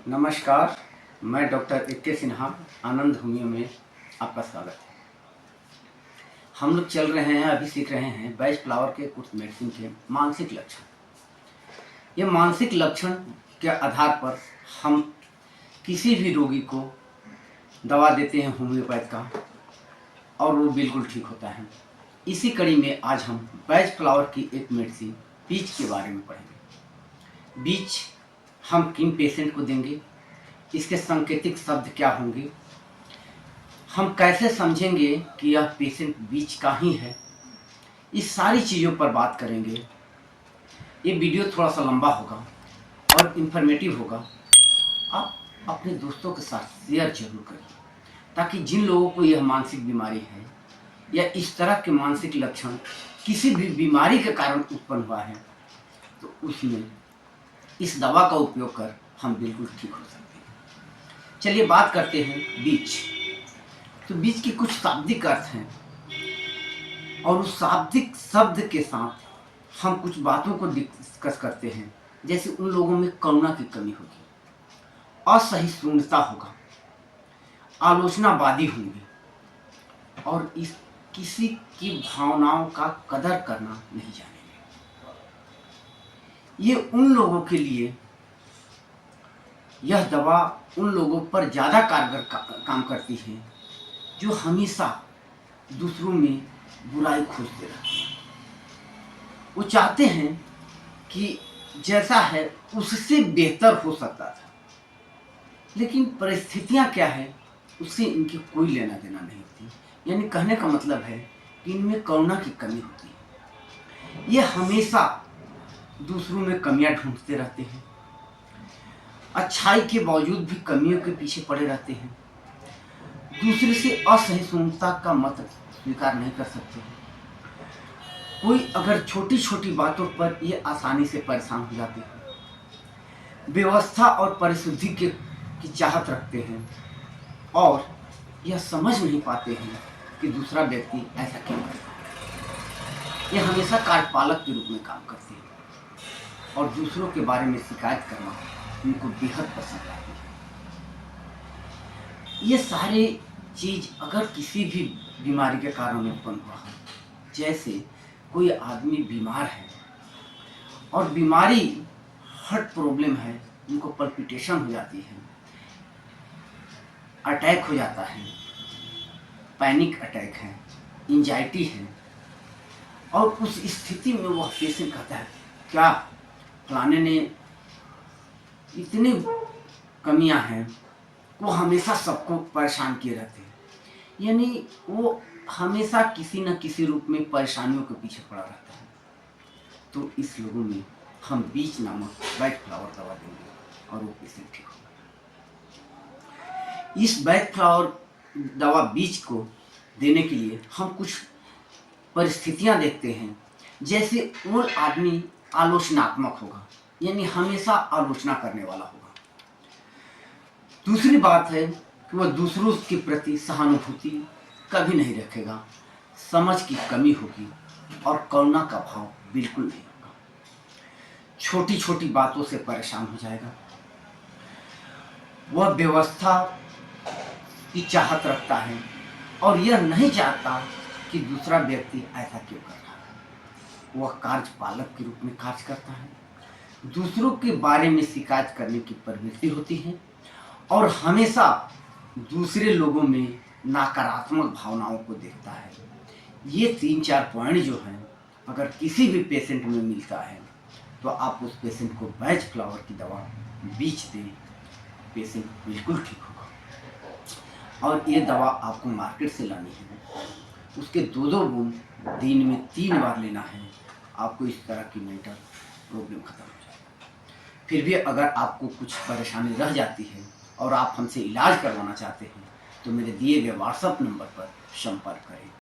नमस्कार, मैं doctor A K. Sinha आनंद homeo में आपका स्वागत है। हम लोग चल रहे हैं, अभी सीख रहे हैं बैच फ्लावर के कुछ मेडिसिन के मानसिक लक्षण। ये मानसिक लक्षण के आधार पर हम किसी भी रोगी को दवा देते हैं होम्योपैथ का और वो बिल्कुल ठीक होता है। इसी कड़ी में आज हम बैच फ्लावर की एक मेडिसिन बीच के बारे में पढ़ेंगे। बीच हम किन पेशेंट को देंगे, इसके सांकेतिक शब्द क्या होंगे, हम कैसे समझेंगे कि यह पेशेंट बीच का ही है, इस सारी चीज़ों पर बात करेंगे। ये वीडियो थोड़ा सा लंबा होगा और इन्फॉर्मेटिव होगा। आप अपने दोस्तों के साथ शेयर जरूर करें ताकि जिन लोगों को यह मानसिक बीमारी है या इस तरह के मानसिक लक्षण किसी भी बीमारी के कारण उत्पन्न हुआ है तो उसमें इस दवा का उपयोग कर हम बिल्कुल ठीक हो सकते हैं। चलिए बात करते हैं बीच। तो बीच के कुछ शाब्दिक अर्थ हैं और उस शाब्दिक शब्द के साथ हम कुछ बातों को डिस्कस करते हैं। जैसे उन लोगों में करुणा की कमी होगी, असहिष्णुता होगा, आलोचनावादी होंगे और इस किसी की भावनाओं का कदर करना नहीं जानेंगे। ये उन लोगों के लिए यह दवा उन लोगों पर ज़्यादा कारगर काम करती है जो हमेशा दूसरों में बुराई खोजते रहते हैं। वो चाहते हैं कि जैसा है उससे बेहतर हो सकता था, लेकिन परिस्थितियां क्या है उससे इनकी कोई लेना देना नहीं होती। यानी कहने का मतलब है कि इनमें करुणा की कमी होती है। ये हमेशा दूसरों में कमियां ढूंढते रहते हैं, अच्छाई के बावजूद भी कमियों के पीछे पड़े रहते हैं, दूसरे से असहिष्णुता का मत स्वीकार नहीं कर सकते हैं। कोई अगर छोटी छोटी बातों पर ये आसानी से परेशान हो जाते हैं, व्यवस्था और परिशुद्धि की चाहत रखते हैं और यह समझ नहीं पाते हैं कि दूसरा व्यक्ति ऐसा क्यों करता है। यह हमेशा कार्यपालक के रूप में काम करते हैं और दूसरों के बारे में शिकायत करना उनको बेहद पसंद आती है। ये सारे चीज़ अगर किसी भी बीमारी के कारण उत्पन्न हुआ है, जैसे कोई आदमी बीमार है और बीमारी हार्ट प्रॉब्लम है, उनको पल्पिटेशन हो जाती है, अटैक हो जाता है, पैनिक अटैक है, एंजाइटी है और उस स्थिति में वह पेशेंट कहता है क्या फलाने ने इतनी कमियां हैं, वो हमेशा सबको परेशान किए रहते हैं। यानी वो हमेशा किसी न किसी रूप में परेशानियों के पीछे पड़ा रहता है। तो इस लोगों में हम बीच नामक बैच फ्लावर दवा देंगे और वो पेशेंट ठीक होगा। इस बैच फ्लावर दवा बीज को देने के लिए हम कुछ परिस्थितियां देखते हैं। जैसे वो आदमी आलोचनात्मक होगा, यानी हमेशा आलोचना करने वाला होगा। दूसरी बात है कि वह दूसरों के प्रति सहानुभूति कभी नहीं रखेगा, समझ की कमी होगी और करुणा का भाव बिल्कुल नहीं होगा। छोटी छोटी बातों से परेशान हो जाएगा। वह व्यवस्था की चाहत रखता है और यह नहीं चाहता कि दूसरा व्यक्ति ऐसा क्यों कर रहा है। वह कार्यपालक के रूप में कार्य करता है, दूसरों के बारे में शिकायत करने की प्रवृत्ति होती है और हमेशा दूसरे लोगों में नकारात्मक भावनाओं को देखता है। ये 3-4 पॉइंट जो हैं अगर किसी भी पेशेंट में मिलता है तो आप उस पेशेंट को बैच फ्लावर की दवा बीच दें, पेशेंट बिल्कुल ठीक होगा। और ये दवा आपको मार्केट से लानी है, उसके 2-2 बूंद दिन में 3 बार लेना है। आपको इस तरह की मेंटल प्रॉब्लम खत्म हो जाएगी। फिर भी अगर आपको कुछ परेशानी रह जाती है और आप हमसे इलाज करवाना चाहते हैं तो मेरे दिए गए व्हाट्सएप नंबर पर संपर्क करें।